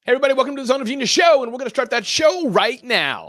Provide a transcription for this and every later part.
Hey, everybody, welcome to the Zone of Genius show, and we're going to start that show right now.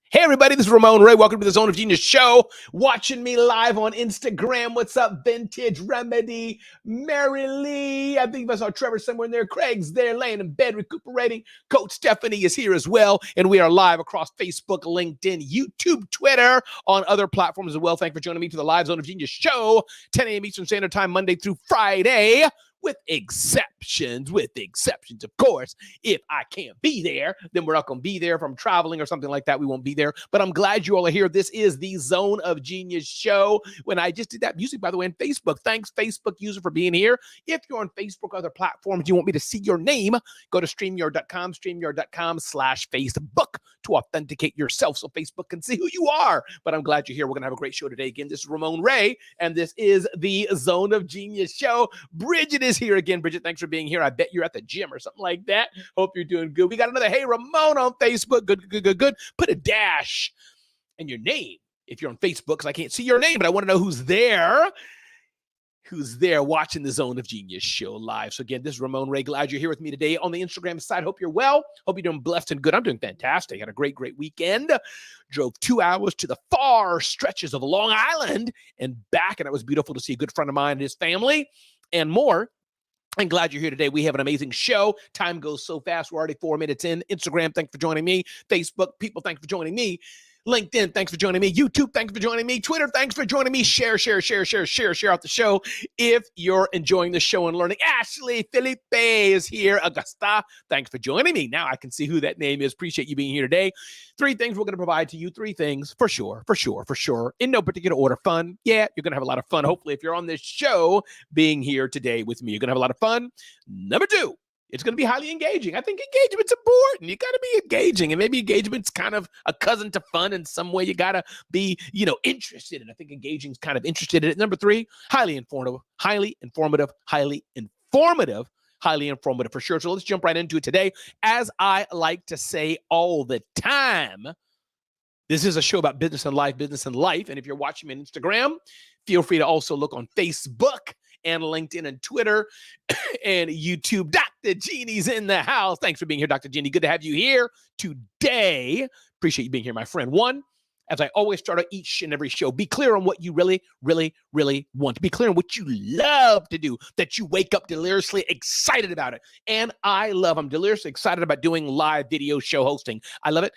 Hey, everybody, this is Ramon Ray. Welcome to the Zone of Genius show. Watching me live on Instagram. What's up, Vintage Remedy? Mary Lee. I think I saw Trevor somewhere in there. Craig's there laying in bed recuperating. Coach Stephanie is here as well. And we are live across Facebook, LinkedIn, YouTube, Twitter, on other platforms as well. Thank you for joining me to the live Zone of Genius show. 10 a.m. Eastern Standard Time, Monday through Friday. With exceptions, of course. If I can't be there, then we're not going to be there. If I'm traveling or something like that, we won't be there. But I'm glad you all are here. This is the Zone of Genius show. When I just did that music, by the way, on Facebook. Thanks, Facebook user, for being here. If you're on Facebook or other platforms, you want me to see your name, go to StreamYard.com, StreamYard.com/Facebook to authenticate yourself so Facebook can see who you are. But I'm glad you're here. We're going to have a great show today. Again, this is Ramon Ray, and this is the Zone of Genius show. Bridget is here again. Bridget, thanks for being here. I bet you're at the gym or something like that. Hope you're doing good. We got another Hey Ramon on Facebook. Good. Put a dash in your name if you're on Facebook, because I can't see your name, but I want to know who's there. Who's there watching the Zone of Genius show live. So again, this is Ramon Ray. Glad you're here with me today on the Instagram side. Hope you're well. Hope you're doing blessed and good. I'm doing fantastic. Had a great weekend. Drove 2 hours to the far stretches of Long Island and back, and it was beautiful to see a good friend of mine and his family and more. I'm glad you're here today. We have an amazing show. Time goes so fast. We're already 4 minutes in. Instagram, thanks for joining me. Facebook, people, thanks for joining me. LinkedIn, thanks for joining me. YouTube, thanks for joining me. Twitter, thanks for joining me. Share out the show if you're enjoying the show and learning. Ashley Felipe is here. Augusta, thanks for joining me. Now I can see who that name is. Appreciate you being here today. 3 things we're going to provide to you. 3 things for sure. In no particular order. Fun. Yeah, you're going to have a lot of fun. Hopefully, if you're on this show, being here today with me, you're going to have a lot of fun. Number 2. It's going to be highly engaging. I think engagement's important. You got to be engaging, and maybe engagement's kind of a cousin to fun in some way. You got to be, interested. And I think engaging's kind of interested in it. Number 3, highly informative for sure. So let's jump right into it today. As I like to say all the time, this is a show about business and life. And if you're watching me on Instagram, feel free to also look on Facebook and LinkedIn and Twitter and YouTube. Dr. Jeannie's in the house. Thanks for being here, Dr. Jeannie. Good to have you here today. Appreciate you being here, my friend. 1, as I always start out each and every show, be clear on what you really want. Be clear on what you love to do, that you wake up deliriously excited about it. And I'm deliriously excited about doing live video show hosting. I love it.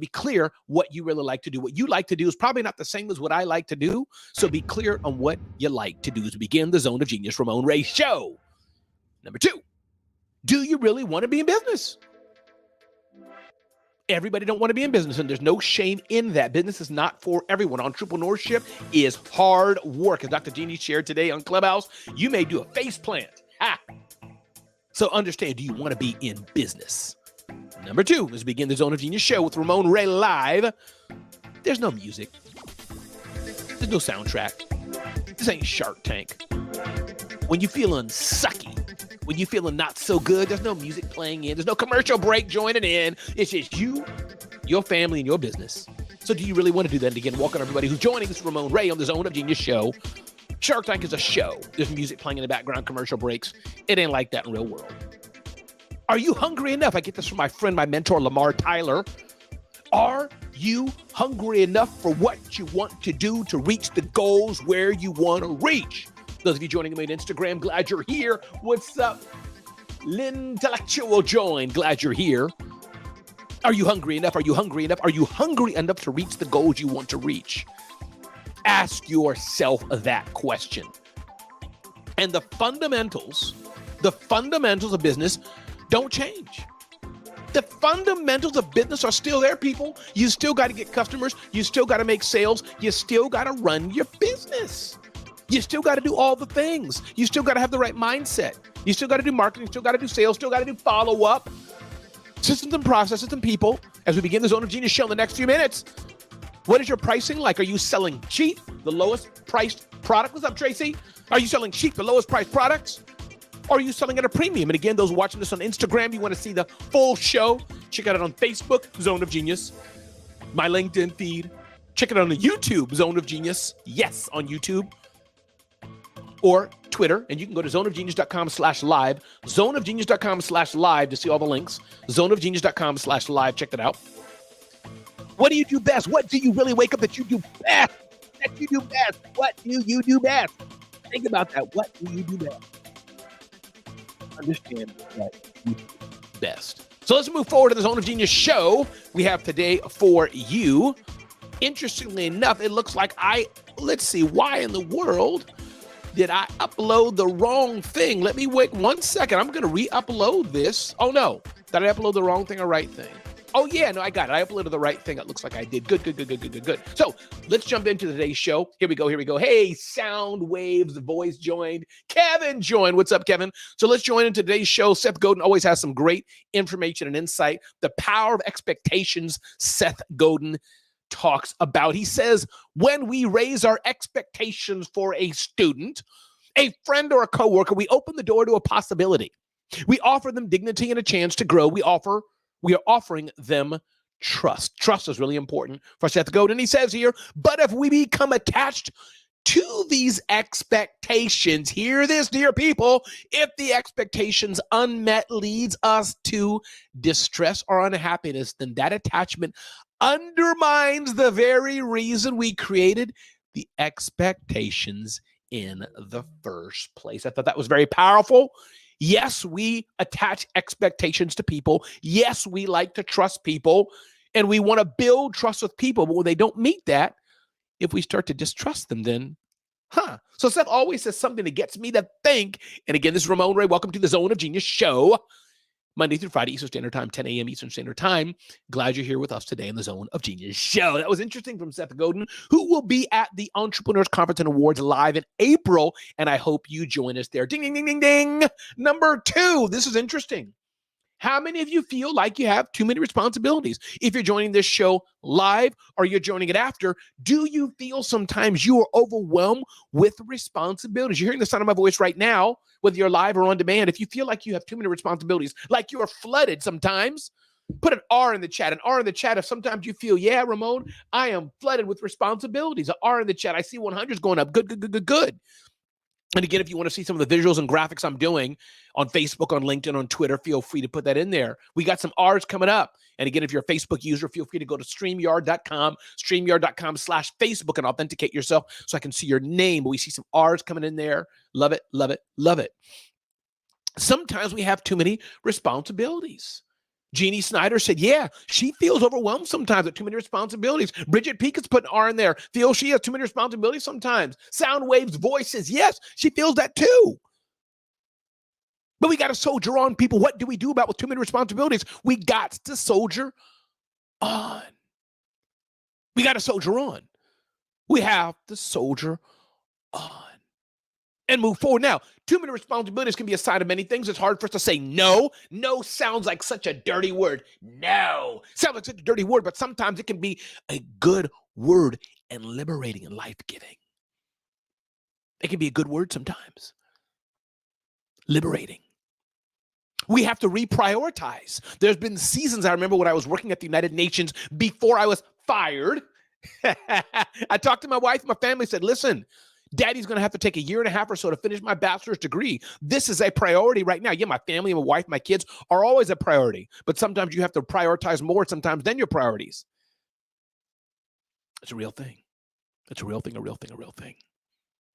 Be clear what you really like to do. What you like to do is probably not the same as what I like to do. So be clear on what you like to do as we begin the Zone of Genius Ramon Ray show. Number 2, do you really want to be in business? Everybody don't want to be in business, and there's no shame in that. Business is not for everyone. Entrepreneurship is hard work. As Dr. Jeannie shared today on Clubhouse, you may do a face plant. So understand, do you want to be in business? Number 2, let's begin the Zone of Genius show with Ramon Ray live. There's no music. There's no soundtrack. This ain't Shark Tank. When you feeling sucky, when you feeling not so good, there's no music playing in. There's no commercial break joining in. It's just you, your family, and your business. So do you really want to do that? And again, welcome everybody who's joining. This is Ramon Ray on the Zone of Genius show. Shark Tank is a show. There's music playing in the background, commercial breaks. It ain't like that in real world. Are you hungry enough? I get this from my friend, my mentor, Lamar Tyler. Are you hungry enough for what you want to do to reach the goals where you want to reach? Those of you joining me on Instagram, glad you're here. What's up? L'intellectual join, glad you're here. Are you hungry enough? Are you hungry enough? Are you hungry enough to reach the goals you want to reach? Ask yourself that question. And the fundamentals of business don't change. The fundamentals of business are still there, people. You still got to get customers. You still got to make sales. You still got to run your business. You still got to do all the things. You still got to have the right mindset. You still got to do marketing. Still got to do sales. Still got to do follow-up. Systems and processes and people. As we begin the Zone of Genius show in the next few minutes, what is your pricing like? Are you selling cheap, the lowest priced product? What's up, Tracy? Are you selling cheap, the lowest priced products? Or are you selling at a premium? And again, those watching this on Instagram, you want to see the full show, check it out on Facebook, Zone of Genius, my LinkedIn feed. Check it out on the YouTube, Zone of Genius. Yes, on YouTube. Or Twitter, and you can go to zoneofgenius.com/live, zoneofgenius.com/live to see all the links, zoneofgenius.com/live. Check that out. What do you do best? What do you really wake up that you do best? That you do best? What do you do best? Think about that. What do you do best? Understand that you do best. So let's move forward to the Zone of Genius show we have today for you. Interestingly enough, it looks like let's see, why in the world did I upload the wrong thing? Let me wait 1 second. I'm going to re-upload this. Oh, no. Did I upload the wrong thing or right thing? Oh, yeah. No, I got it. I uploaded the right thing. It looks like I did. Good. So let's jump into today's show. Here we go. Hey, Sound Waves voice joined. Kevin joined. What's up, Kevin? So let's join into today's show. Seth Godin always has some great information and insight. The power of expectations, Seth Godin talks about. He says, when we raise our expectations for a student, a friend, or a coworker, we open the door to a possibility. We offer them dignity and a chance to grow. We are offering them trust. Trust is really important for Seth Godin. He says here, but if we become attached to these expectations, hear this, dear people, if the expectations unmet leads us to distress or unhappiness, then that attachment undermines the very reason we created the expectations in the first place. I thought that was very powerful. Yes, we attach expectations to people. Yes, we like to trust people, and we want to build trust with people. But when they don't meet that, if we start to distrust them, then, So Seth always says something that gets me to think. And again, this is Ramon Ray. Welcome to the Zone of Genius show. Monday through Friday, Eastern Standard Time, 10 a.m. Eastern Standard Time. Glad you're here with us today in the Zone of Genius show. That was interesting from Seth Godin, who will be at the Entrepreneurs Conference and Awards live in April, and I hope you join us there. Ding, ding, ding, ding, ding. Number 2, this is interesting. How many of you feel like you have too many responsibilities? If you're joining this show live or you're joining it after, do you feel sometimes you are overwhelmed with responsibilities? You're hearing the sound of my voice right now, whether you're live or on demand. If you feel like you have too many responsibilities, like you are flooded sometimes, put an R in the chat. An R in the chat if sometimes you feel, yeah, Ramon, I am flooded with responsibilities. An R in the chat. I see 100s going up. Good. And again, if you want to see some of the visuals and graphics I'm doing on Facebook, on LinkedIn, on Twitter, feel free to put that in there. We got some R's coming up. And again, if you're a Facebook user, feel free to go to StreamYard.com/Facebook and authenticate yourself so I can see your name. We see some R's coming in there. Love it. Sometimes we have too many responsibilities. Jeannie Snyder said, yeah, she feels overwhelmed sometimes with too many responsibilities. Bridget Peak has put an R in there. Feels she has too many responsibilities sometimes. Sound Waves voice says, yes, she feels that too. But we got to soldier on, people. What do we do about with too many responsibilities? We got to soldier on. We got to soldier on. We have to soldier on and move forward. Now, too many responsibilities can be a sign of many things. It's hard for us to say no. No sounds like such a dirty word. No sounds like such a dirty word, but sometimes it can be a good word and liberating and life-giving. It can be a good word sometimes. Liberating. We have to reprioritize. There's been seasons, I remember when I was working at the United Nations before I was fired. I talked to my wife and my family, said, listen, Daddy's going to have to take a year and a half or so to finish my bachelor's degree. This is a priority right now. Yeah, my family, my wife, my kids are always a priority, but sometimes you have to prioritize more sometimes than your priorities. It's a real thing. It's a real thing, a real thing, a real thing.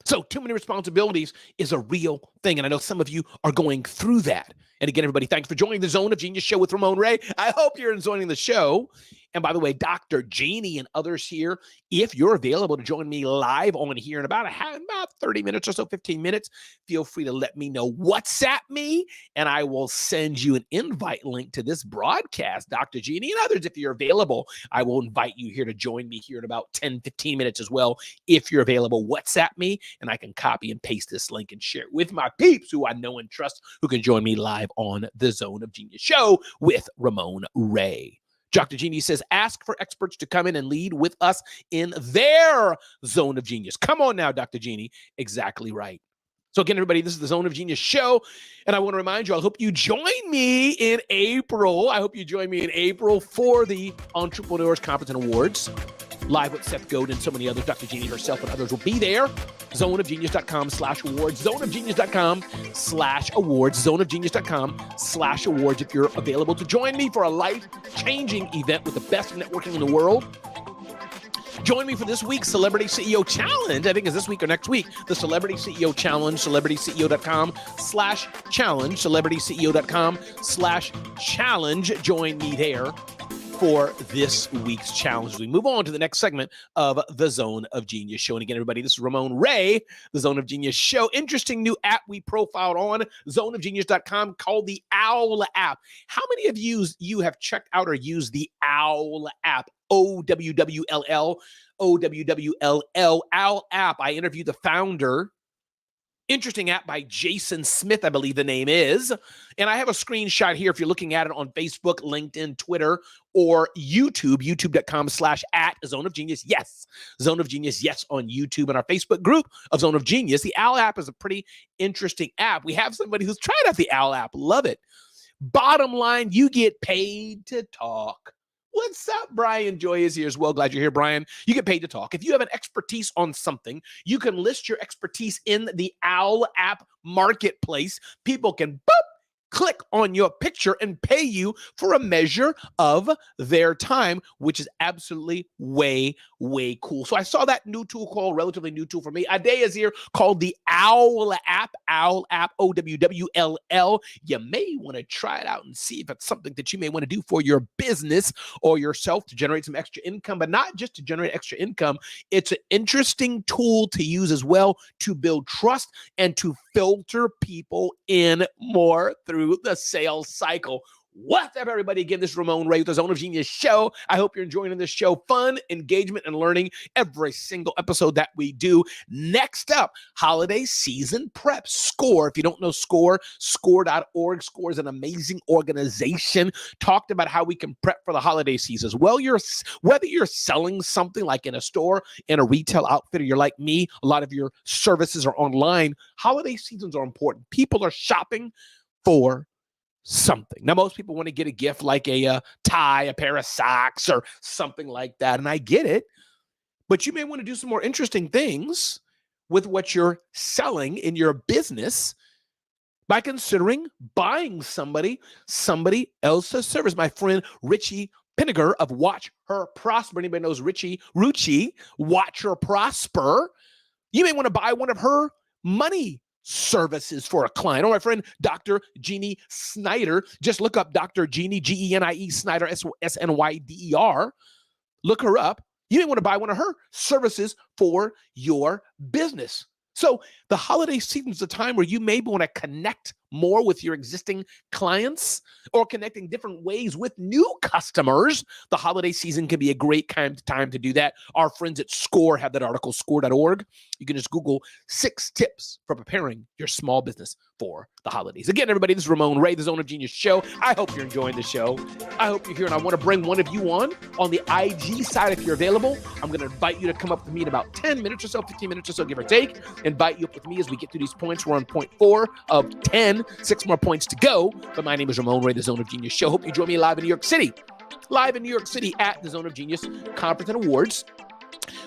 So too many responsibilities is a real thing. And I know some of you are going through that. And again, everybody, thanks for joining the Zone of Genius show with Ramon Ray. I hope you're enjoying the show. And by the way, Dr. Jeannie and others here, if you're available to join me live on here in about 30 minutes or so, 15 minutes, feel free to let me know. WhatsApp me, and I will send you an invite link to this broadcast. Dr. Jeannie and others, if you're available, I will invite you here to join me here in about 10, 15 minutes as well. If you're available, WhatsApp me, and I can copy and paste this link and share it with my peeps who I know and trust who can join me live on the Zone of Genius show with Ramon Ray. Dr. Jeannie says, ask for experts to come in and lead with us in their zone of genius. Come on now, Dr. Jeannie. Exactly right. So again, everybody, this is the Zone of Genius show. And I want to remind you, I hope you join me in April. I hope you join me in April for the Entrepreneurs Conference and Awards. Live with Seth Godin and so many others. Dr. Jeannie herself and others will be there. zoneofgenius.com/awards. zoneofgenius.com/awards. zoneofgenius.com/awards. If you're available to join me for a life-changing event with the best networking in the world. Join me for this week's Celebrity CEO Challenge. I think it's this week or next week. The Celebrity CEO Challenge, celebrityceo.com/challenge, celebrityceo.com/challenge. Join me there for this week's challenge. We move on to the next segment of the Zone of Genius show. And again, everybody, this is Ramon Ray, the Zone of Genius show. Interesting new app we profiled on zoneofgenius.com called the OWL app. How many of you have checked out or used the OWL app? OWWLL, OWWLL, OWL app. I interviewed the founder. Interesting app by Jason Smith, I believe the name is. And I have a screenshot here if you're looking at it on Facebook, LinkedIn, Twitter, or YouTube, youtube.com/@Zone of Genius. Yes, Zone of Genius, yes, on YouTube and our Facebook group of Zone of Genius. The OWL app is a pretty interesting app. We have somebody who's tried out the OWL app. Love it. Bottom line, you get paid to talk. What's up? Brian Joy is here as well. Glad you're here, Brian. You get paid to talk. If you have an expertise on something, you can list your expertise in the OWL app marketplace. People can click on your picture and pay you for a measure of their time, which is absolutely way cool. So I saw that new tool called, relatively new tool for me. A day is here called the OWL app, OWWLL. You may want to try it out and see if it's something that you may want to do for your business or yourself to generate some extra income, but not just to generate extra income. It's an interesting tool to use as well to build trust and to filter people in more through the sales cycle. What's up, everybody? Again, this is Ramon Ray with the Zone of Genius show. I hope you're enjoying this show. Fun, engagement, and learning every single episode that we do. Next up, holiday season prep. SCORE. If you don't know SCORE, score.org. SCORE is an amazing organization. Talked about how we can prep for the holiday seasons. Well, whether you're selling something like in a store, in a retail outfit, or you're like me, a lot of your services are online. Holiday seasons are important. People are shopping for something. Now, most people want to get a gift like a tie, a pair of socks, or something like that. And I get it. But you may want to do some more interesting things with what you're selling in your business by considering buying somebody else's service. My friend Richie Pinniger of Watch Her Prosper. Anybody knows Ruchi, Watch Her Prosper. You may want to buy one of her money services for a client. Or my friend, Dr. Jeannie Snyder. Just look up Dr. Jeannie, G-E-N-I-E, Snyder, S-N-Y-D-E-R. Look her up. You may want to buy one of her services for your business. So the holiday season is a time where you may want to connect more with your existing clients or connecting different ways with new customers. The holiday season can be a great time to do that. Our friends at SCORE have that article, score.org. You can just Google 6 tips for preparing your small business for the holidays. Again, everybody, this is Ramon Ray, the Zone of Genius show. I hope you're enjoying the show. I hope you're here, and I want to bring one of you on the IG side if you're available. I'm going to invite you to come up with me in about 10 minutes or so, 15 minutes or so, give or take. Invite you up with me as we get through these points. We're on point 4 of 10, 6 more points to go. But my name is Ramon Ray, the Zone of Genius show. Hope you join me live in New York City. Live in New York City at the Zone of Genius Conference and Awards.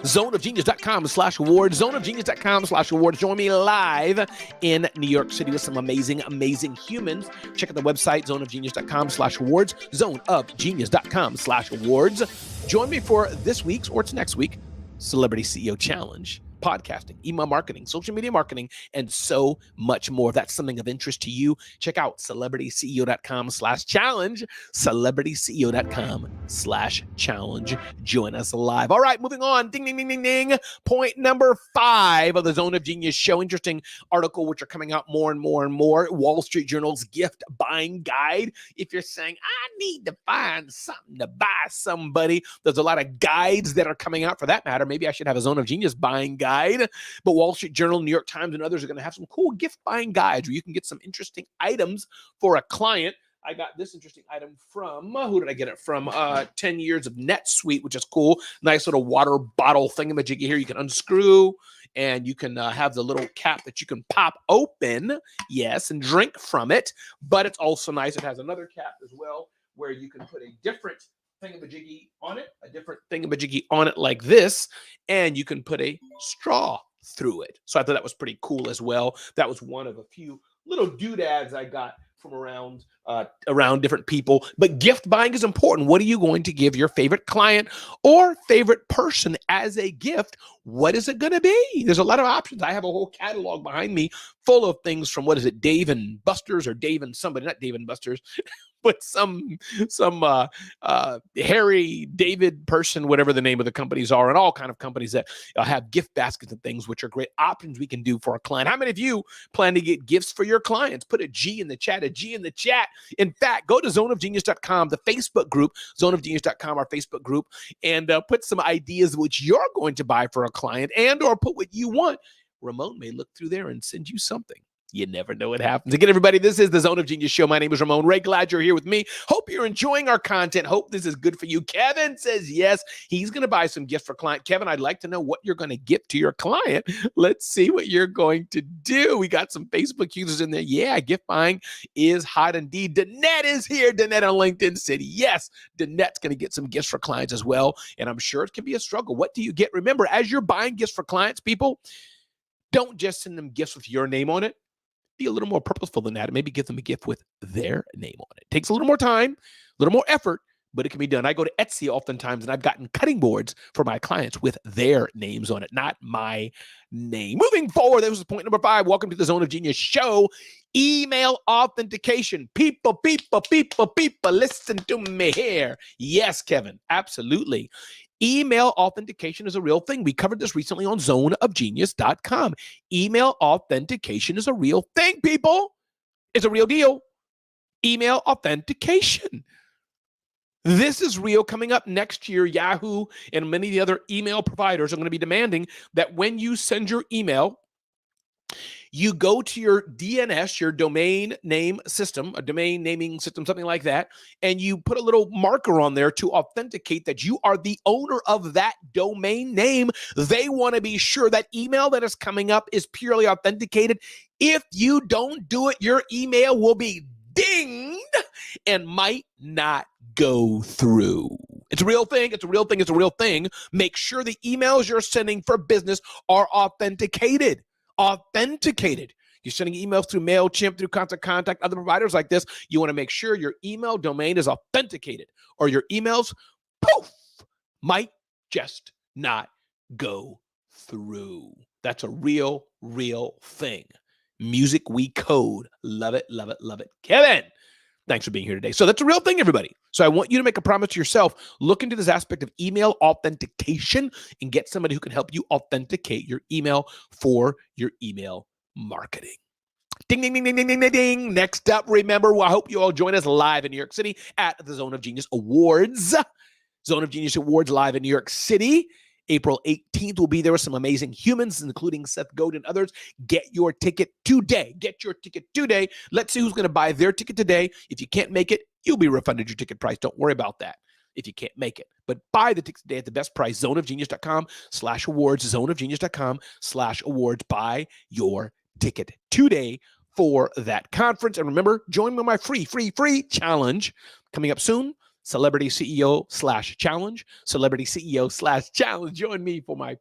zoneofgenius.com/awards, zoneofgenius.com/awards. Join me live in New York City with some amazing, amazing humans. Check out the website, zoneofgenius.com/awards, zoneofgenius.com/awards. Join me for this week's, or it's next week, Celebrity CEO Challenge. Podcasting, email marketing, social media marketing, and so much more. If that's something of interest to you, check out celebrityceo.com/challenge, celebrityceo.com/challenge. Join us live. All right, moving on. Ding, ding, ding, ding, ding. Point number 5 of the Zone of Genius show. Interesting article, which are coming out more and more and more. Wall Street Journal's gift buying guide. If you're saying, I need to find something to buy somebody, there's a lot of guides that are coming out for that matter. Maybe I should have a Zone of Genius buying guide. But Wall Street Journal, New York Times, and others are going to have some cool gift buying guides where you can get some interesting items for a client. I got this interesting item from, who did I get it from? 10 years of NetSuite, which is cool. Nice little water bottle thingamajiggy here. You can unscrew and you can have the little cap that you can pop open, yes, and drink from it. But it's also nice. It has another cap as well where you can put a different thingamajiggy on it, like this, and you can put a straw through it. So I thought that was pretty cool as well. That was one of a few little doodads I got from around different people. But gift buying is important. What are you going to give your favorite client or favorite person as a gift? What is it going to be? There's a lot of options. I have a whole catalog behind me full of things from, what is it, Dave and Buster's, or Dave and somebody, not Dave and Buster's, but some Harry David person, whatever the name of the companies are, and all kind of companies that have gift baskets and things, which are great options we can do for our client. How many of you plan to get gifts for your clients? Put a G in the chat, In fact, go to zoneofgenius.com, the Facebook group, zoneofgenius.com, our Facebook group, and put some ideas which you're going to buy for a client, and or put what you want. Ramon may look through there and send you something. You never know what happens. Again, everybody, this is the Zone of Genius show. My name is Ramon Ray. Glad you're here with me. Hope you're enjoying our content. Hope this is good for you. Kevin says yes. He's going to buy some gifts for client. Kevin, I'd like to know what you're going to give to your client. Let's see what you're going to do. We got some Facebook users in there. Yeah, gift buying is hot indeed. Danette is here. Danette on LinkedIn said yes. Danette's going to get some gifts for clients as well. And I'm sure it can be a struggle. What do you get? Remember, as you're buying gifts for clients, people, don't just send them gifts with your name on it. Be a little more purposeful than that, and maybe give them a gift with their name on it. It takes a little more time, a little more effort, but it can be done. I go to Etsy oftentimes, and I've gotten cutting boards for my clients with their names on it, not my name. Moving forward, this was point number 5. Welcome to the Zone of Genius show. Email authentication. People, listen to me here. Yes, Kevin, absolutely. Email authentication is a real thing. We covered this recently on zoneofgenius.com. Email authentication is a real thing, people. It's a real deal. Email authentication. This is real. Coming up next year, Yahoo and many of the other email providers are going to be demanding that when you send your email, you go to your DNS, your domain name system, a domain naming system, something like that, and you put a little marker on there to authenticate that you are the owner of that domain name. They want to be sure that email that is coming up is purely authenticated. If you don't do it, your email will be dinged and might not go through. It's a real thing. It's a real thing. It's a real thing. Make sure the emails you're sending for business are authenticated. You're sending emails through MailChimp, through Constant Contact, other providers like this. You want to make sure your email domain is authenticated, or your emails, poof, might just not go through. That's a real thing. Music we code. Love it, love it, love it. Kevin, thanks for being here today. So that's a real thing, everybody. So I want you to make a promise to yourself. Look into this aspect of email authentication and get somebody who can help you authenticate your email for your email marketing. Ding, ding, ding, ding, ding, ding, ding, ding. Next up, remember, I hope you all join us live in New York City at the Zone of Genius Awards. Zone of Genius Awards live in New York City. April 18th, we'll be there with some amazing humans, including Seth Godin and others. Get your ticket today. Get your ticket today. Let's see who's going to buy their ticket today. If you can't make it, you'll be refunded your ticket price. Don't worry about that if you can't make it. But buy the ticket today at the best price, zoneofgenius.com/awards, zoneofgenius.com/awards. Buy your ticket today for that conference. And remember, join me on my free challenge coming up soon. Celebrity CEO/challenge, Celebrity CEO/challenge. Join me for my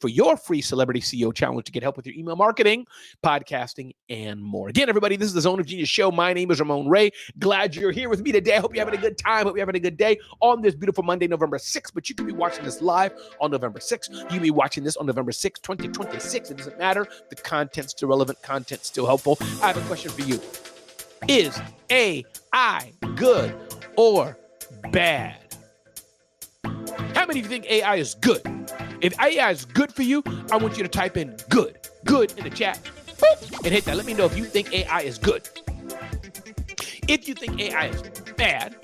your free Celebrity CEO challenge to get help with your email marketing, podcasting, and more. Again, everybody, this is the Zone of Genius show. My name is Ramon Ray. Glad you're here with me today. I hope you're having a good time. Hope you're having a good day on this beautiful Monday, November 6th, but you can be watching this live on November 6th. You can be watching this on November 6th, 2026. It doesn't matter. The content's still relevant. Content's still helpful. I have a question for you. Is AI good or bad? How many of you think AI is good? If AI is good for you, I want you to type in good in the chat, boop, and hit that. Let me know if you think AI is good. If you think AI is bad,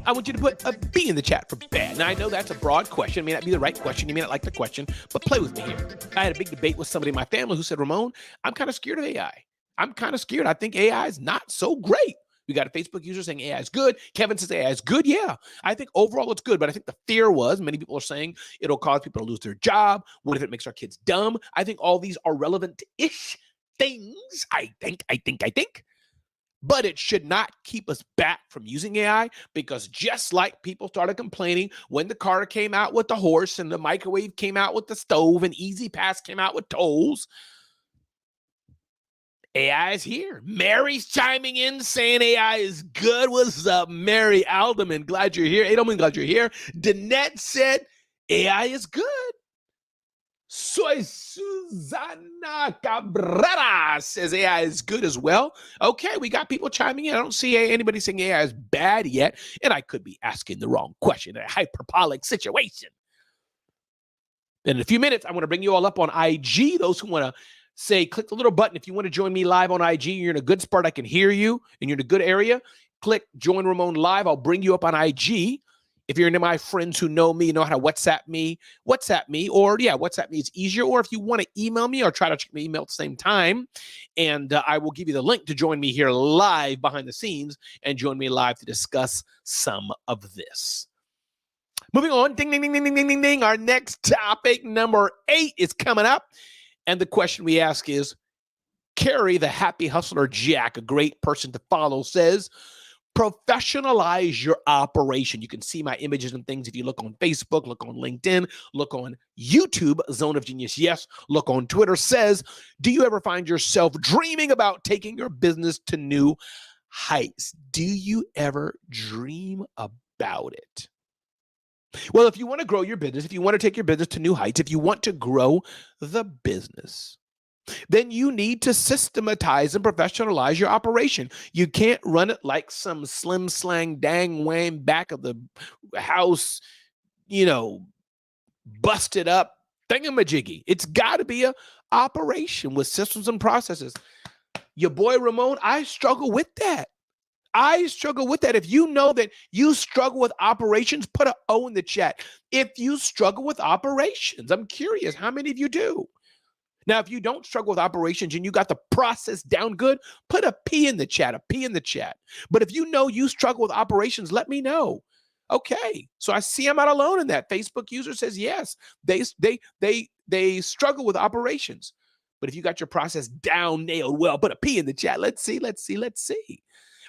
I want you to put a B in the chat for bad. Now, I know that's a broad question. It may not be the right question. You may not like the question, but play with me here. I had a big debate with somebody in my family who said, Ramon, I'm kind of scared of AI. I'm kind of scared. I think AI is not so great. We got a Facebook user saying AI is good. Kevin says AI is good. Yeah, I think overall it's good. But I think the fear was, many people are saying it'll cause people to lose their job. What if it makes our kids dumb? I think all these are relevant-ish things. I think. But it should not keep us back from using AI, because just like people started complaining when the car came out with the horse and the microwave came out with the stove and Easy Pass came out with tolls, AI is here. Mary's chiming in saying AI is good. What's up, Mary Alderman? Glad you're here. Edelman, glad you're here. Danette said AI is good. Soy Susana Cabrera says AI is good as well. Okay, we got people chiming in. I don't see anybody saying AI is bad yet, and I could be asking the wrong question, a hyperbolic situation. Then in a few minutes, I want to bring you all up on IG. Those who want to say, click the little button. If you want to join me live on IG, you're in a good spot, I can hear you, and you're in a good area, click Join Ramon Live. I'll bring you up on IG. If you're into my friends who know me, know how to WhatsApp me, WhatsApp me is easier. Or if you want to email me, or try to check my email at the same time, and I will give you the link to join me here live behind the scenes and join me live to discuss some of this. Moving on, ding, ding, ding, ding, ding, ding, ding, ding. Our next topic, number 8, is coming up. And the question we ask is, Carrie, the happy hustler Jack, a great person to follow, says, professionalize your operation. You can see my images and things if you look on Facebook, look on LinkedIn, look on YouTube, Zone of Genius, yes, look on Twitter. Says, do you ever find yourself dreaming about taking your business to new heights? Do you ever dream about it? Well, if you want to grow your business, if you want to take your business to new heights, if you want to grow the business, then you need to systematize and professionalize your operation. You can't run it like some slim slang dang wham back of the house, busted up thingamajiggy. It's got to be a operation with systems and processes. Your boy Ramon, I struggle with that. If you know that you struggle with operations, put an O in the chat. If you struggle with operations, I'm curious, how many of you do? Now, if you don't struggle with operations and you got the process down good, put a P in the chat, But if you know you struggle with operations, let me know. Okay, so I see I'm not alone in that. Facebook user says yes, they struggle with operations. But if you got your process down, nailed well, put a P in the chat. Let's see.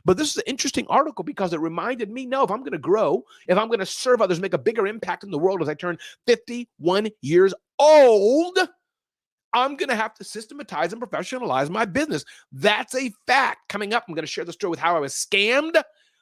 But this is an interesting article because it reminded me, no, if I'm going to grow, if I'm going to serve others, make a bigger impact in the world as I turn 51 years old, I'm going to have to systematize and professionalize my business. That's a fact. Coming up, I'm going to share the story with how I was scammed.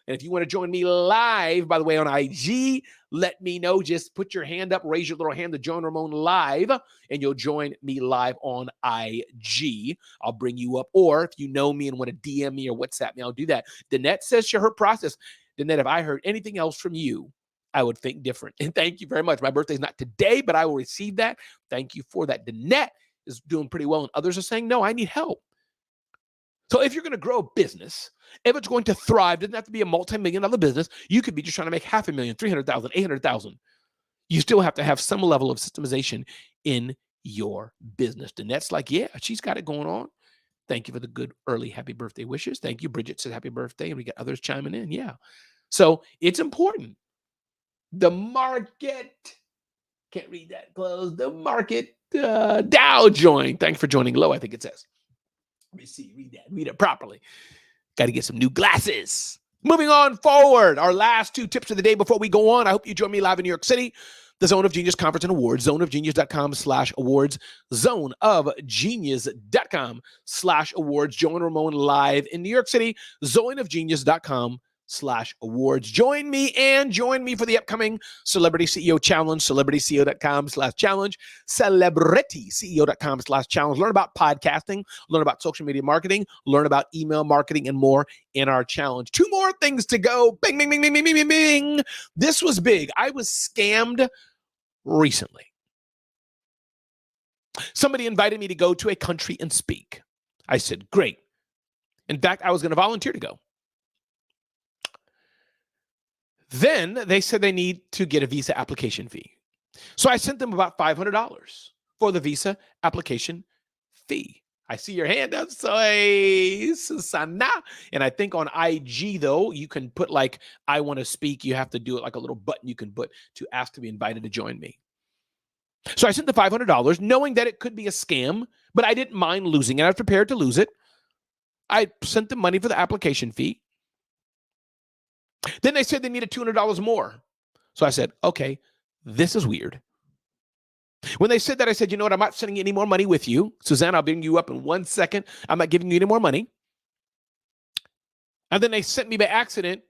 And if you want to join me live, by the way, on IG, let me know. Just put your hand up, raise your little hand to join Ramon live, and you'll join me live on IG. I'll bring you up. Or if you know me and want to DM me or WhatsApp me, I'll do that. Danette says her process. Danette, if I heard anything else from you, I would think different. And thank you very much. My birthday's not today, but I will receive that. Thank you for that. Danette is doing pretty well, and others are saying, no, I need help. So if you're going to grow a business, if it's going to thrive, doesn't have to be a multi-million-dollar business. You could be just trying to make $500,000, $300,000, $800,000. You still have to have some level of systemization in your business. Danette's like, yeah, she's got it going on. Thank you for the good early happy birthday wishes. Thank you. Bridget said happy birthday, and we got others chiming in. Yeah. So it's important. The market, can't read that close. The market, Dow joined. Thanks for joining low, I think it says. Let me see. Read it properly. Got to get some new glasses. Moving on forward, our last two tips of the day before we go on. I hope you join me live in New York City. The Zone of Genius Conference and Awards, zoneofgenius.com/awards, zoneofgenius.com/awards. Join Ramon live in New York City, zoneofgenius.com/awards. Join me for the upcoming Celebrity CEO Challenge, celebrityceo.com/challenge, celebrityceo.com/challenge. Learn about podcasting, learn about social media marketing, learn about email marketing, and more in our challenge. Two more things to go. Bing, bing, bing, bing, bing, bing, bing. This was big. I was scammed recently. Somebody invited me to go to a country and speak. I said, great. In fact, I was going to volunteer to go. Then they said they need to get a visa application fee. So I sent them about $500 for the visa application fee. I see your hand up, soy Susana. And I think on IG, though, you can put like, I want to speak. You have to do it like a little button you can put to ask to be invited to join me. So I sent the $500, knowing that it could be a scam, but I didn't mind losing it. I was prepared to lose it. I sent the money for the application fee. Then they said they needed $200 more. So I said, okay, this is weird. When they said that, I said, you know what? I'm not sending you any more money with you. Suzanne, I'll bring you up in 1 second. I'm not giving you any more money. And then they sent me by accident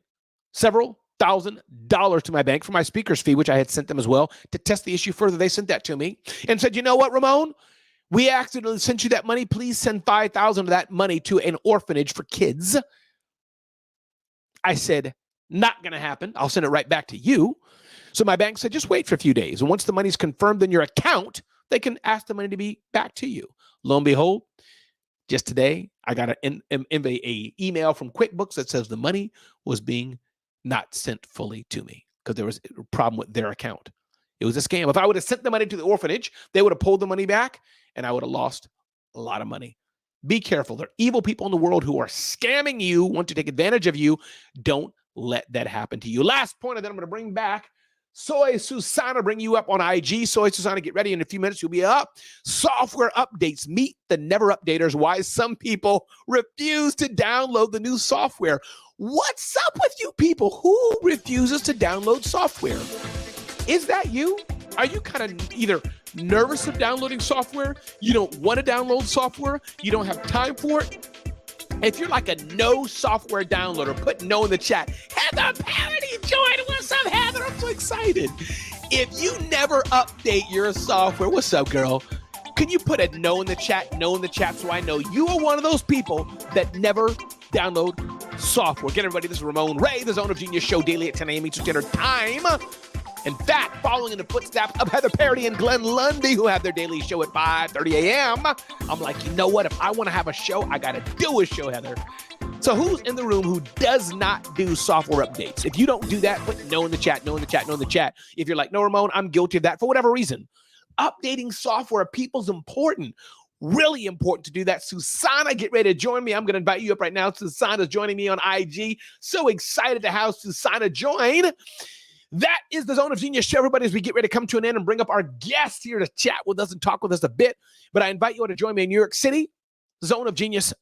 several $1,000 to my bank for my speaker's fee, which I had sent them as well. To test the issue further, they sent that to me and said, you know what, Ramon? We accidentally sent you that money. Please send $5,000 of that money to an orphanage for kids. I said, not going to happen. I'll send it right back to you. So my bank said, just wait for a few days. And once the money's confirmed in your account, they can ask the money to be back to you. Lo and behold, just today, I got an email from QuickBooks that says the money was being not sent fully to me because there was a problem with their account. It was a scam. If I would have sent the money to the orphanage, they would have pulled the money back and I would have lost a lot of money. Be careful. There are evil people in the world who are scamming you, want to take advantage of you. Don't let that happen to you. Last point, and then I'm going to bring back Soy Susana, bring you up on IG. Soy Susana, get ready. In a few minutes, you'll be up. Software updates. Meet the never updaters. Why some people refuse to download the new software. What's up with you people? Who refuses to download software? Is that you? Are you kind of either nervous of downloading software? You don't want to download software? You don't have time for it? If you're like a no software downloader, put no in the chat. Heather Parody joined. What's up, Heather? I'm so excited. If you never update your software, what's up, girl? Can you put a no in the chat? No in the chat so I know you are one of those people that never download software. Get everybody, this is Ramon Ray, the Zone of Genius show daily at 10 a.m. Eastern Standard Time. In fact, following in the footsteps of Heather Parody and Glenn Lundy, who have their daily show at 5:30 a.m., I'm like, you know what? If I want to have a show, I got to do a show, Heather. So who's in the room who does not do software updates? If you don't do that, put no in the chat, no in the chat, no in the chat. If you're like, no, Ramon, I'm guilty of that for whatever reason. Updating software, people's important. Really important to do that. Susana, get ready to join me. I'm going to invite you up right now. Susana's joining me on IG. So excited to have Susana join. That is the Zone of Genius show, everybody, as we get ready to come to an end and bring up our guest here to chat with us and talk with us a bit. But I invite you all to join me in New York City, Zone of Genius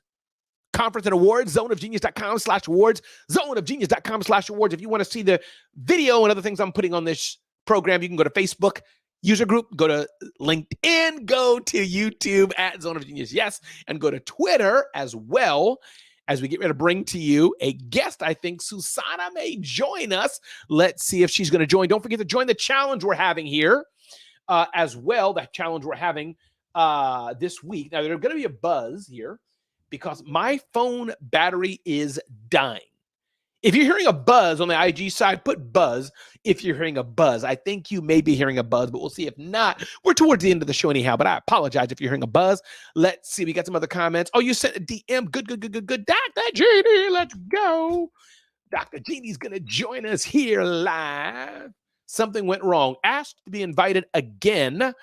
Conference and Awards, zoneofgenius.com/awards, zoneofgenius.com/awards. If you want to see the video and other things I'm putting on this program, you can go to Facebook user group, go to LinkedIn, go to YouTube at Zone of Genius, yes, and go to Twitter as well. As we get ready to bring to you a guest, I think Susana may join us. Let's see if she's going to join. Don't forget to join the challenge we're having here as well, that challenge we're having this week. Now, there's going to be a buzz here because my phone battery is dying. If you're hearing a buzz on the IG side, put buzz if you're hearing a buzz. I think you may be hearing a buzz, but we'll see. If not, we're towards the end of the show anyhow, but I apologize if you're hearing a buzz. Let's see. We got some other comments. Oh, you sent a DM. Good. Dr. Genie, let's go. Dr. Genie's going to join us here live. Something went wrong. Asked to be invited again.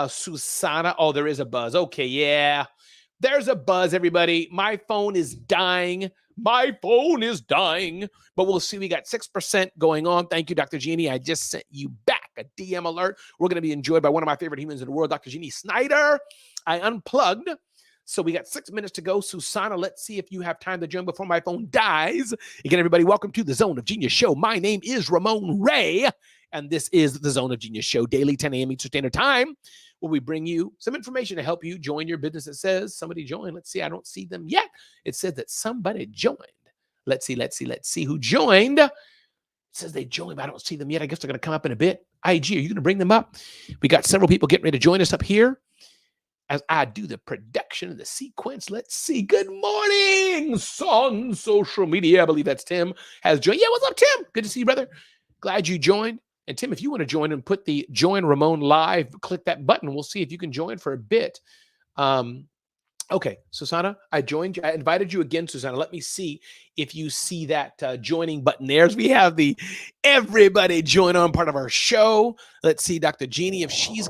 Susana. Oh, there is a buzz. Okay, yeah. There's a buzz, everybody. My phone is dying. My phone is dying. But we'll see. We got 6% going on. Thank you, Dr. Genie. I just sent you back a DM alert. We're going to be enjoyed by one of my favorite humans in the world, Dr. Jeannie Snyder. I unplugged So we got 6 minutes to go. Susanna, let's see if you have time to join before my phone dies. Again, everybody, welcome to the Zone of Genius Show. My name is Ramon Ray, and this is the Zone of Genius Show, daily 10 a.m. Eastern Standard Time, where we bring you some information to help you join your business. It says somebody joined. Let's see. I don't see them yet. It said that somebody joined. Let's see who joined. It says they joined, but I don't see them yet. I guess they're going to come up in a bit. IG, are you going to bring them up? We got several people getting ready to join us up here as I do the production of the sequence. Let's see. Good morning on social media. I believe that's Tim has joined. Yeah, what's up, Tim? Good to see you, brother. Glad you joined. And Tim, if you want to join and put the Join Ramon Live, click that button. We'll see if you can join for a bit. Okay, Susanna, I joined you. I invited you again, Susanna. Let me see if you see that joining button there. As we have the everybody join on part of our show. Let's see, Dr. Jeannie, if she's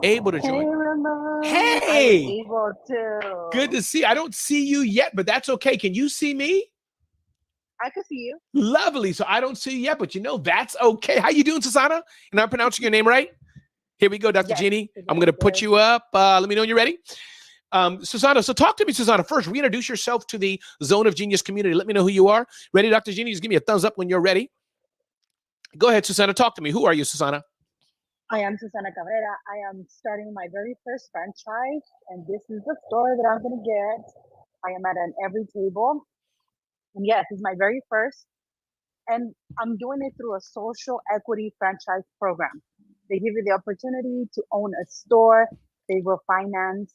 able to join. Hey, Ramon. Hey, I'm able to. Good to see. I don't see you yet, but that's okay. Can you see me? I can see you. Lovely. So I don't see you yet, but that's okay. How you doing, Susanna? And I'm pronouncing your name right? Here we go, Dr. Jeannie. I'm going to put you up. Let me know when you're ready. Susanna, so talk to me, Susanna. First, reintroduce yourself to the Zone of Genius community. Let me know who you are. Ready, Dr. Jeannie? Just give me a thumbs up when you're ready. Go ahead, Susanna. Talk to me. Who are you, Susanna? I am Susana Cabrera. I am starting my very first franchise, and this is the store that I'm going to get. I am at an every table. And yes, it's my very first. And I'm doing it through a social equity franchise program. They give you the opportunity to own a store. They will finance.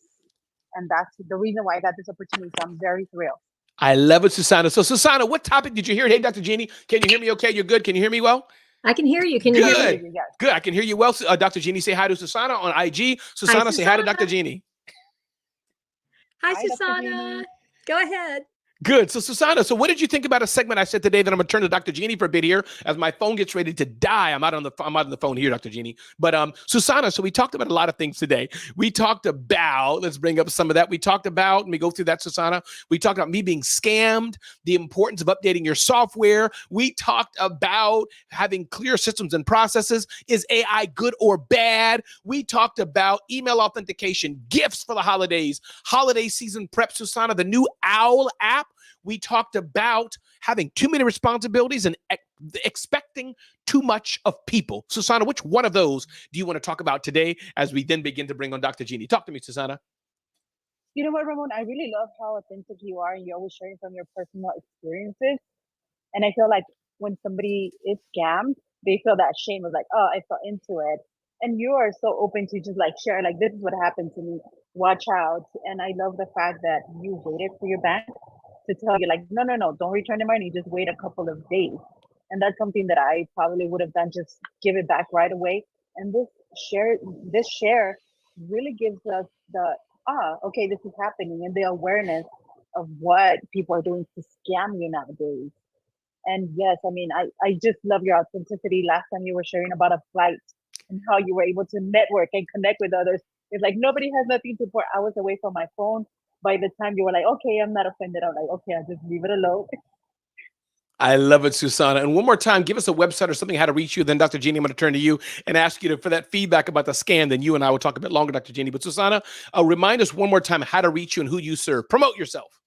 And that's the reason why I got this opportunity. So I'm very thrilled. I love it, Susanna. So, Susanna, what topic did you hear? Hey, Dr. Jeannie, can you hear me okay? You're good? Can you hear me well? I can hear you. Can you hear me? Yes. Good. I can hear you well. Dr. Jeannie, say hi to Susanna on IG. Susanna, say hi to Dr. Jeannie. Hi, Susanna. Go ahead. Good. So, Susanna, so what did you think about a segment I said today that I'm going to turn to Dr. Jeannie for a bit here as my phone gets ready to die? I'm out on the phone here, Dr. Jeannie. But Susanna, so we talked about a lot of things today. We talked about, let's bring up some of that. We talked about, let me go through that, Susanna. We talked about me being scammed, the importance of updating your software. We talked about having clear systems and processes. Is AI good or bad? We talked about email authentication, gifts for the holidays, holiday season prep, Susanna, the new OWL app. We talked about having too many responsibilities and expecting too much of people. Susanna, which one of those do you want to talk about today as we then begin to bring on Dr. Jeannie? Talk to me, Susanna. You know what, Ramon? I really love how authentic you are and you're always sharing from your personal experiences. And I feel like when somebody is scammed, they feel that shame of like, oh, I fell into it. And you are so open to just like share, like, this is what happened to me. Watch out. And I love the fact that you waited for your bank to tell you like, no, don't return the money. Just wait a couple of days. And that's something that I probably would have done, just give it back right away. And this share really gives us the, okay, this is happening, and the awareness of what people are doing to scam you nowadays. And yes, I mean, I just love your authenticity. Last time you were sharing about a flight and how you were able to network and connect with others. It's like nobody has nothing to pour. I was away from my phone. By the time you were like, okay, I'm not offended. I'm like, okay, I'll just leave it alone. I love it, Susanna. And one more time, give us a website or something, how to reach you. Then, Dr. Jeannie, I'm going to turn to you and ask you for that feedback about the scam. Then you and I will talk a bit longer, Dr. Jeannie. But Susanna, remind us one more time how to reach you and who you serve. Promote yourself.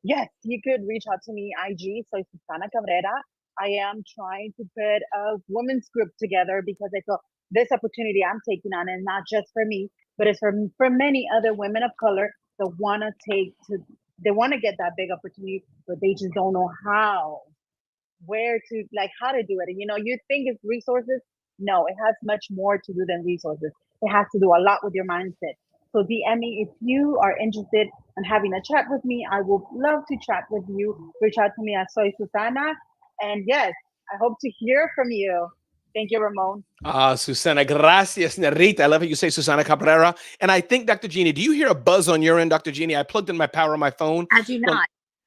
Yes, you could reach out to me, IG. So Susana Cabrera. I am trying to put a women's group together because I feel this opportunity I'm taking on, and not just for me, but it's for many other women of color that want to they want to get that big opportunity, but they just don't know how, where to, like, how to do it. And you think it's resources. No, it has much more to do than resources. It has to do a lot with your mindset. So DM me if you are interested in having a chat with me. I would love to chat with you. Reach out to me at Soy Susana. And yes, I hope to hear from you. Thank you, Ramon. Susana, gracias, Nerita. I love how you say Susana Cabrera. And I think, Dr. Jeannie, do you hear a buzz on your end, Dr. Jeannie? I plugged in my power on my phone. I do not.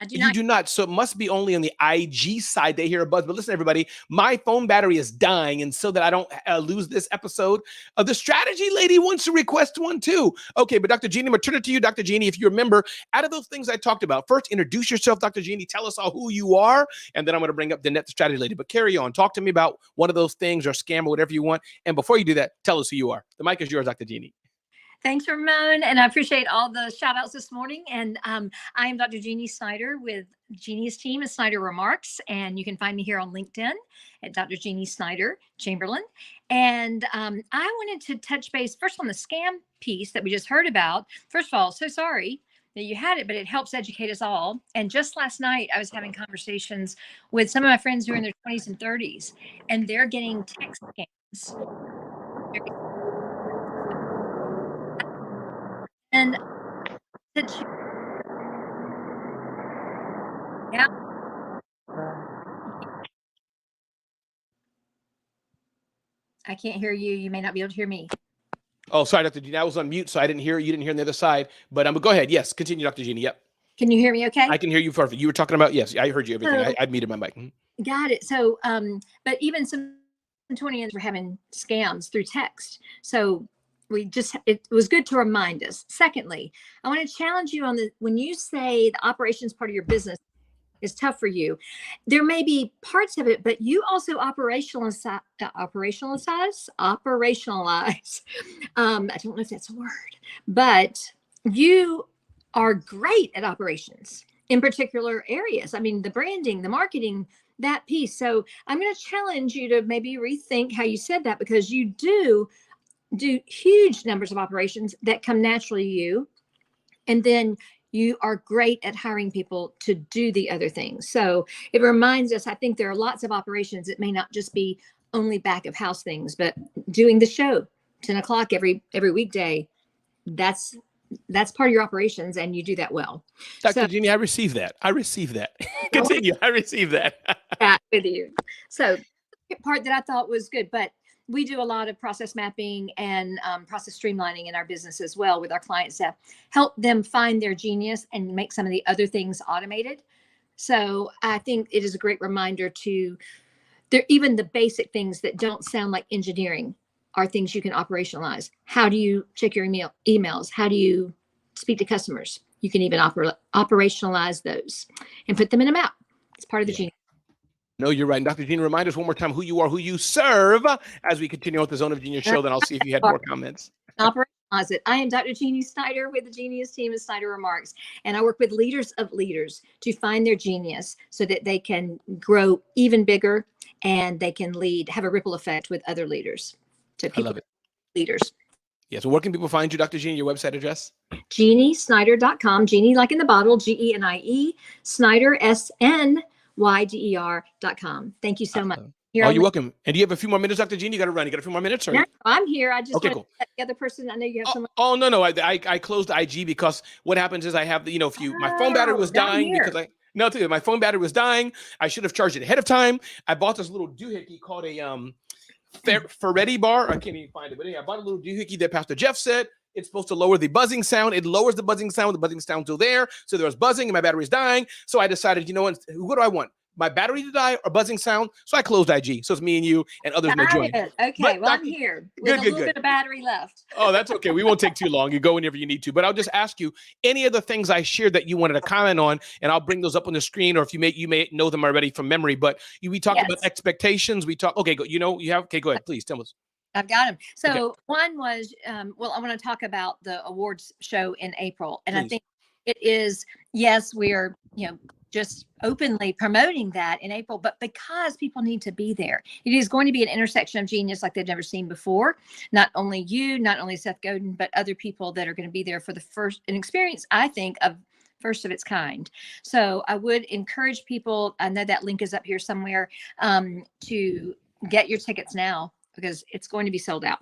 You do not. So it must be only on the IG side they hear a buzz. But listen, everybody, my phone battery is dying. And so that I don't lose this episode, the strategy lady wants to request one too. Okay, but Dr. Jeannie, I'm going to turn it to you, Dr. Jeannie. If you remember, out of those things I talked about, first, introduce yourself, Dr. Jeannie. Tell us all who you are. And then I'm going to bring up Danette, the strategy lady. But carry on. Talk to me about one of those things or scam or whatever you want. And before you do that, tell us who you are. The mic is yours, Dr. Jeannie. Thanks, Ramon. And I appreciate all the shout outs this morning. And I am Dr. Jeannie Snyder with Jeannie's team at Snyder Remarks. And you can find me here on LinkedIn at Dr. Jeannie Snyder Chamberlain. And I wanted to touch base first on the scam piece that we just heard about. First of all, so sorry that you had it, but it helps educate us all. And just last night, I was having conversations with some of my friends who are in their 20s and 30s, and they're getting text scams. And yeah, I can't hear you. You may not be able to hear me. Oh, sorry, Dr. Jeannie. I was on mute, so I didn't hear. You didn't hear on the other side. But go ahead. Yes, continue, Dr. Jeannie. Yep. Can you hear me okay? I can hear you perfect. You were talking about, yes, I heard you everything. I muted my mic. Got it. So, but even some 20s were having scams through text. So it was good to remind us. Secondly, I want to challenge you on when you say the operations part of your business is tough for you, there may be parts of it, but you also operationalize. I don't know if that's a word, but you are great at operations in particular areas. I mean, the branding, the marketing, that piece. So I'm going to challenge you to maybe rethink how you said that, because you do huge numbers of operations that come naturally to you. And then you are great at hiring people to do the other things. So it reminds us, I think there are lots of operations. It may not just be only back of house things, but doing the show 10 o'clock every weekday. That's part of your operations, and you do that well. Dr. Jeannie, I received that. Continue. I received that. With you. So the part that I thought was good, but we do a lot of process mapping and process streamlining in our business as well with our clients to help them find their genius and make some of the other things automated. So I think it is a great reminder even the basic things that don't sound like engineering are things you can operationalize. How do you check your emails? How do you speak to customers? You can even operationalize those and put them in a map. It's part of the genius. No, you're right. And Dr. Jeannie, remind us one more time who you are, who you serve, as we continue with the Zone of Genius show. Then I'll see if you had more comments. Operationalize it. I am Dr. Jeannie Snyder with the Genius team at Snyder Remarks, and I work with leaders of leaders to find their genius so that they can grow even bigger and they can have a ripple effect with other leaders. So people, I love it. Leaders. Yeah. So where can people find you, Dr. Jeannie? Your website address? JeannieSnyder.com. Jeannie like in the bottle, GENIE. Snyder, SNYDER.com. Thank you so much. You're welcome. And do you have a few more minutes, Dr. Jeannie? You got to run. You got a few more minutes? Or? No, I'm here. I just okay, cool. The other person. I know you have someone. Oh, no. I closed IG because what happens is I have my phone battery was dying my phone battery was dying. I should have charged it ahead of time. I bought this little doohickey called a Ferretti bar. I can't even find it, but anyway, I bought a little doohickey that Pastor Jeff said it's supposed to lower the buzzing sound. It lowers the buzzing sound. The buzzing sound's still there. So there was buzzing and my battery's dying. So I decided, what do I want? My battery to die or buzzing sound? So I closed IG. So it's me and you and others may join. Okay, I'm here with a little bit of battery left. Oh, that's okay. We won't take too long. You go whenever you need to. But I'll just ask you any of the things I shared that you wanted to comment on, and I'll bring those up on the screen, or if you may know them already from memory. But we talked about expectations. We talk. Okay, go. You have. Okay, go ahead. Please tell us. I've got them. So one was, I want to talk about the awards show in April, and I think it is. Yes, we are. Just openly promoting that in April, but because people need to be there. It is going to be an intersection of genius like they've never seen before. Not only you, not only Seth Godin, but other people that are going to be there for an experience, I think, of first of its kind. So I would encourage people, I know that link is up here somewhere, to get your tickets now because it's going to be sold out.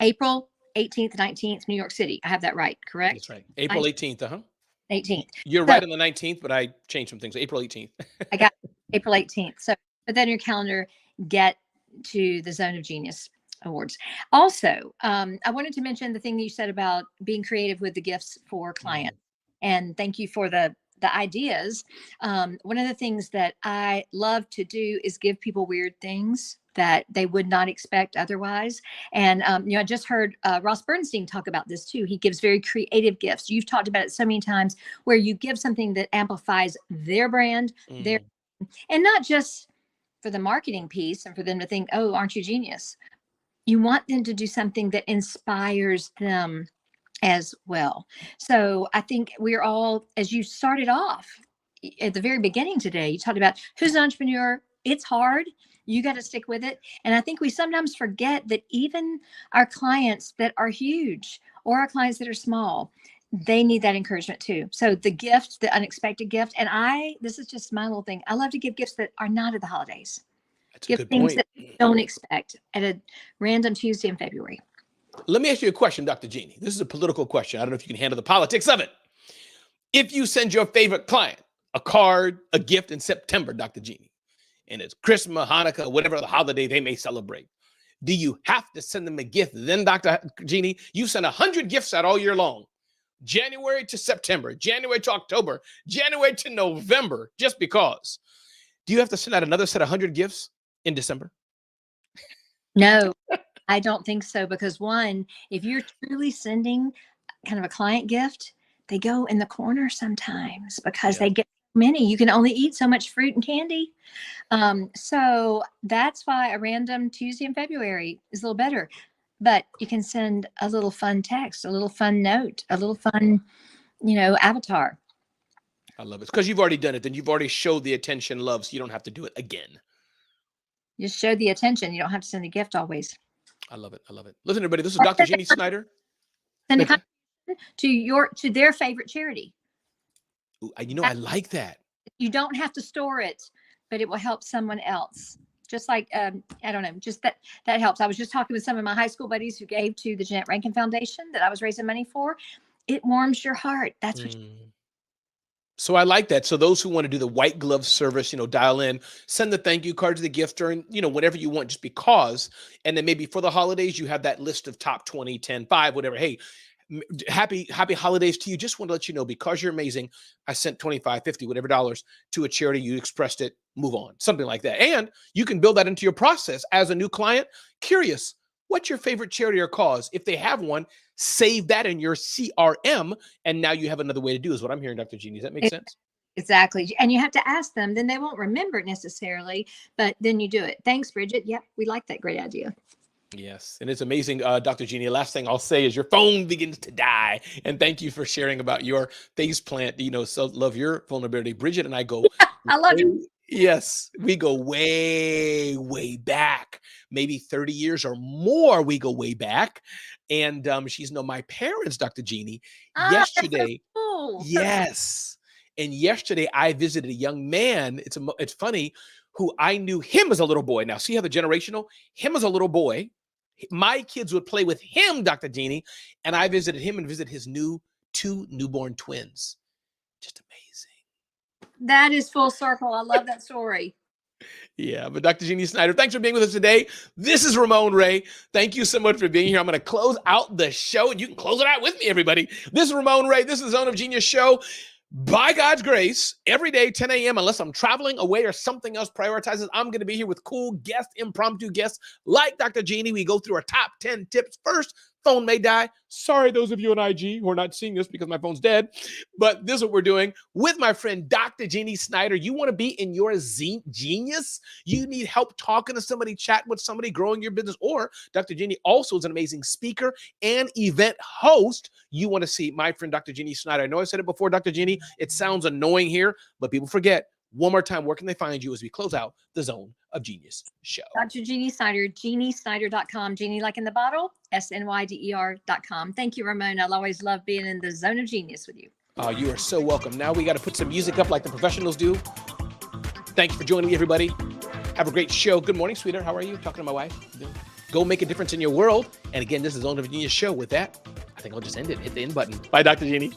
April 18th, 19th, New York City. I have that right, correct? That's right. April 18th, 18th. You're right on the 19th, but I changed some things. April 18th. I got April 18th. So put that in your calendar, get to the Zone of Genius Awards. Also, I wanted to mention the thing that you said about being creative with the gifts for clients. And thank you for the ideas. One of the things that I love to do is give people weird things that they would not expect otherwise. And, I just heard Ross Bernstein talk about this too. He gives very creative gifts. You've talked about it so many times where you give something that amplifies their brand, and not just for the marketing piece and for them to think, oh, aren't you genius? You want them to do something that inspires them as well. So I think we're all, as you started off at the very beginning today, you talked about who's an entrepreneur. It's hard. You got to stick with it. And I think we sometimes forget that even our clients that are huge or our clients that are small, they need that encouragement too. So the gift, the unexpected gift, and this is just my little thing. I love to give gifts that are not at the holidays. That's a Give good things point. that you don't expect at a random Tuesday in February. Let me ask you a question, Dr. Jeannie. This is a political question. I don't know if you can handle the politics of it. If you send your favorite client a card, a gift in September, Dr. Jeannie, and it's Christmas, Hanukkah, whatever the holiday they may celebrate, do you have to send them a gift then, Dr. Jeannie? You send 100 gifts out all year long, January to September, January to October, January to November, just because. Do you have to send out another set of 100 gifts in December? No, I don't think so. Because one, if you're truly sending kind of a client gift, they go in the corner sometimes because they get many. You can only eat so much fruit and candy. So that's why a random Tuesday in February is a little better. But you can send a little fun text, a little fun note, a little fun, avatar. I love it. Because you've already done it. Then you've already showed the attention, love, so you don't have to do it again. Just show the attention. You don't have to send a gift always. I love it. I love it. Listen, everybody, this is Dr. Jeannie Snyder. Send a contribution to their favorite charity. Ooh, I like that. You don't have to store it, but it will help someone else. Just like, I don't know, just that helps. I was just talking with some of my high school buddies who gave to the Jeanette Rankin Foundation that I was raising money for. It warms your heart. That's what So I like that. So those who want to do the white glove service, dial in, send the thank you card to the gift during, whatever you want, just because. And then maybe for the holidays, you have that list of top 20, 10, 5, whatever. Hey, happy holidays to you. Just want to let you know, because you're amazing, I sent 25, 50, whatever dollars to a charity. You expressed it, move on, something like that. And you can build that into your process as a new client. Curious, what's your favorite charity or cause? If they have one, save that in your CRM. And now you have another way to do is what I'm hearing, Dr. Jeannie. Does that make sense? Exactly. And you have to ask them, then they won't remember it necessarily, but then you do it. Thanks, Bridget. Yep. We like that great idea. Yes. And it's amazing, Dr. Jeannie. Last thing I'll say is your phone begins to die. And thank you for sharing about your face plant. So love your vulnerability. Bridget and I go. I love you. Yes. We go way, way back, maybe 30 years or more. We go way back. And she's known my parents, Dr. Jeannie. Yesterday. So cool. Yes. And yesterday I visited a young man. It's funny, who I knew him as a little boy. Now, see how the generational, him as a little boy, my kids would play with him, Dr. Jeannie, and I visited him and visited his two newborn twins. Just amazing. That is full circle. I love that story. Yeah, but Dr. Jeannie Snyder, thanks for being with us today. This is Ramon Ray. Thank you so much for being here. I'm going to close out the show, and you can close it out with me, everybody. This is Ramon Ray. This is the Zone of Genius show. By God's grace, every day, 10 a.m., unless I'm traveling away or something else prioritizes, I'm going to be here with cool guests, impromptu guests like Dr. Jeannie. We go through our top 10 tips first. Phone may die. Sorry, those of you on IG who are not seeing this because my phone's dead. But this is what we're doing with my friend, Dr. Jeannie Snyder. You want to be in your genius? You need help talking to somebody, chatting with somebody, growing your business. Or Dr. Jeannie also is an amazing speaker and event host. You want to see my friend, Dr. Jeannie Snyder. I know I said it before, Dr. Jeannie. It sounds annoying here, but people forget. One more time, where can they find you as we close out the Zone of Genius show? Dr. Jeannie Snyder, JeannieSnyder.com. Jeannie like in the bottle, SNYDER.com. Thank you, Ramon. I'll always love being in the Zone of Genius with you. Oh, you are so welcome. Now we got to put some music up like the professionals do. Thank you for joining me, everybody. Have a great show. Good morning, sweetheart. How are you? Talking to my wife. Go make a difference in your world. And again, this is Zone of Genius show. With that, I think I'll just end it. Hit the end button. Bye, Dr. Jeannie.